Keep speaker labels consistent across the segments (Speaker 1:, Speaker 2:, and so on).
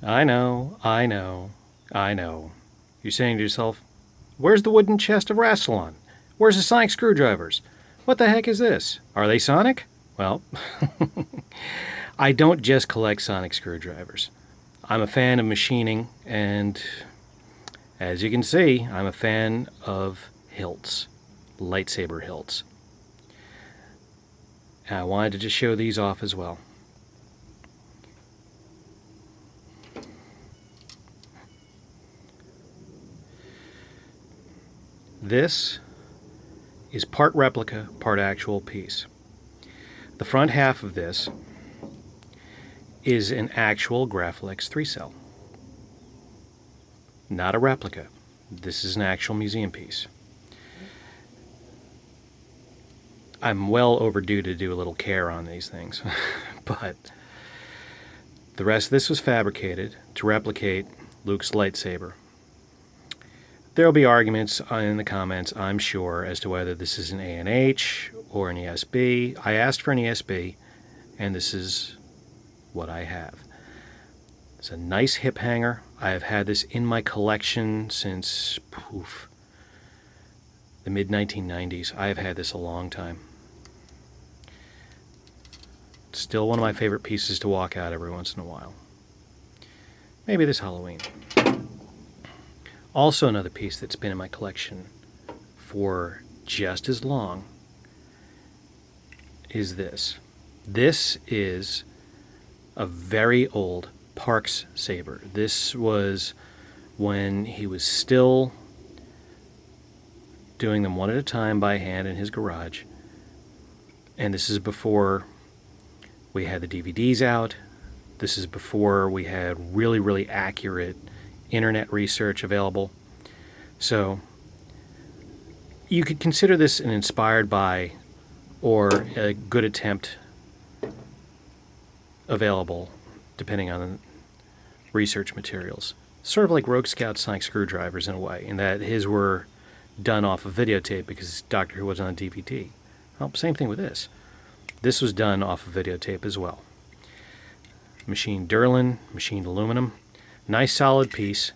Speaker 1: I know, I know, I know. You're saying to yourself, where's the wooden chest of Rassilon? Where's the sonic screwdrivers? What the heck is this? Are they sonic? Well, I don't just collect sonic screwdrivers. I'm a fan of machining, and as you can see, I'm a fan of hilts, lightsaber hilts. And I wanted to just show these off as well. This is part replica, part actual piece. The front half of this is an actual Graflex 3-cell. Not a replica. This is an actual museum piece. I'm well overdue to do a little care on these things, but the rest of this was fabricated to replicate Luke's lightsaber. There will be arguments in the comments, I'm sure, as to whether this is an ANH or an ESB. I asked for an ESB, and this is what I have. It's a nice hip hanger. I have had this in my collection since the mid-1990s. I have had this a long time. It's still one of my favorite pieces to walk out every once in a while. Maybe this Halloween. Also another piece that's been in my collection for just as long is this. This is a very old Parks Saber. This was when he was still doing them one at a time by hand in his garage. And this is before we had the DVDs out. This is before we had really, really accurate internet research available. So you could consider this an inspired by or a good attempt available depending on the research materials. Sort of like Rogue Scout sonic screwdrivers in a way, in that his were done off of videotape because Doctor Who wasn't on DVD. Well, same thing with this. This was done off of videotape as well. Machined Durlin, machined aluminum. Nice solid piece.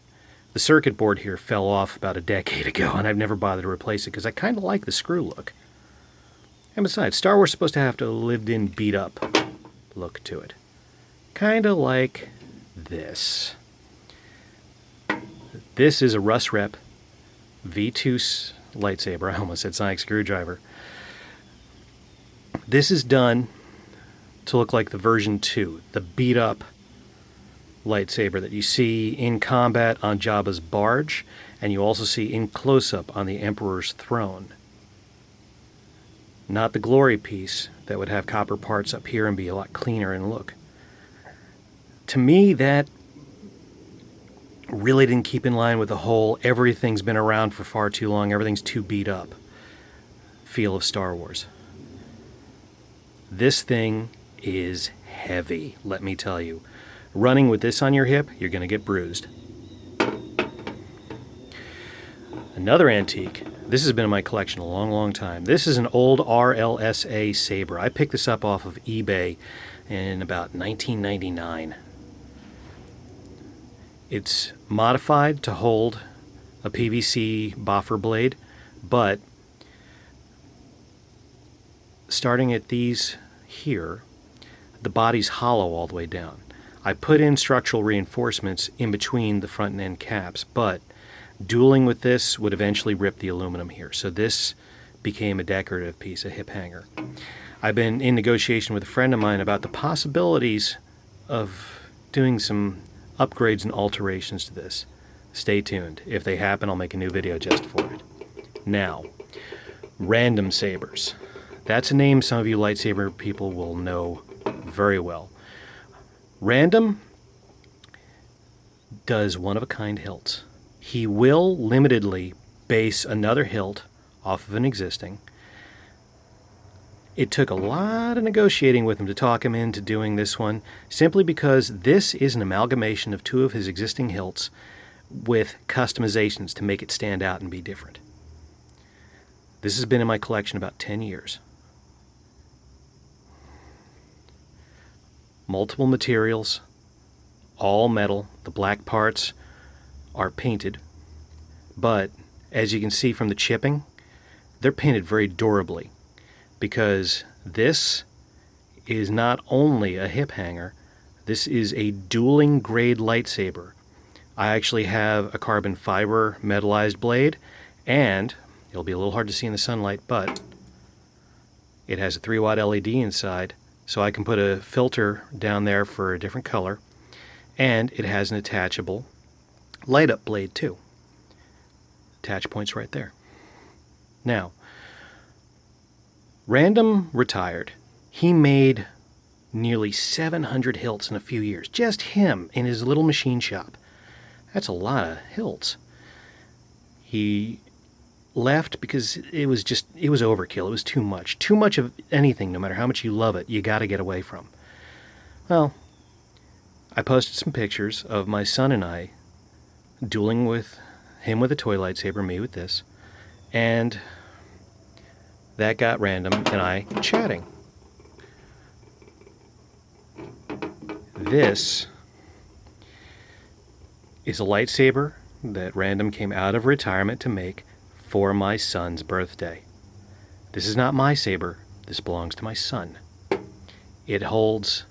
Speaker 1: The circuit board here fell off about a decade ago, and I've never bothered to replace it because I kind of like the screw look. And besides, Star Wars is supposed to have to lived in, beat up look to it. Kind of like this. This is a RussRep V2 lightsaber. I almost said sonic screwdriver. This is done to look like the version 2, the beat up lightsaber that you see in combat on Jabba's barge, and you also see in close-up on the Emperor's throne. Not the glory piece that would have copper parts up here and be a lot cleaner in look. To me, that really didn't keep in line with the whole everything's been around for far too long, everything's too beat up feel of Star Wars. This thing is heavy, let me tell you. Running with this on your hip, you're going to get bruised. Another antique. This has been in my collection a long, long time. This is an old RLSA Saber. I picked this up off of eBay in about 1999. It's modified to hold a PVC boffer blade, but starting at these here, the body's hollow all the way down. I put in structural reinforcements in between the front and end caps, but dueling with this would eventually rip the aluminum here. So this became a decorative piece, a hip hanger. I've been in negotiation with a friend of mine about the possibilities of doing some upgrades and alterations to this. Stay tuned. If they happen, I'll make a new video just for it. Now, random sabers. That's a name some of you lightsaber people will know very well. Random does one-of-a-kind hilts. He will limitedly base another hilt off of an existing. It took a lot of negotiating with him to talk him into doing this one, simply because this is an amalgamation of two of his existing hilts with customizations to make it stand out and be different. This has been in my collection about 10 years. Multiple materials, all metal. The black parts are painted, but as you can see from the chipping, they're painted very durably, because this is not only a hip hanger, this is a dueling grade lightsaber. I actually have a carbon fiber metallized blade, and it'll be a little hard to see in the sunlight, but it has a 3-watt LED inside, so I can put a filter down there for a different color, and it has an attachable light up blade too. Attach points right there. Now, Random retired. He made nearly 700 hilts in a few years. Just him in his little machine shop. That's a lot of hilts. He left because it was overkill. It was too much. Too much of anything, no matter how much you love it, you got to get away from. Well, I posted some pictures of my son and I dueling with him with a toy lightsaber, me with this, and that got Random and I chatting. This is a lightsaber that Random came out of retirement to make for my son's birthday. This is not my saber. This belongs to my son. It holds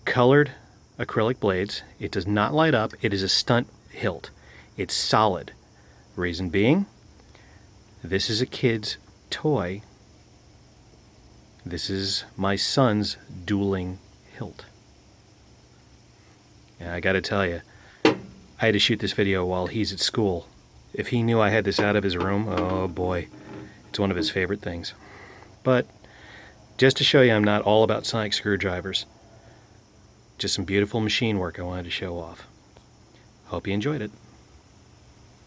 Speaker 1: colored acrylic blades. It does not light up. It is a stunt hilt. It's solid. Reason being, this is a kid's toy. This is my son's dueling hilt. And I gotta tell you, I had to shoot this video while he's at school. If he knew I had this out of his room, oh boy, it's one of his favorite things. But just to show you I'm not all about sonic screwdrivers, just some beautiful machine work I wanted to show off. Hope you enjoyed it.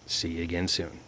Speaker 1: See you again soon.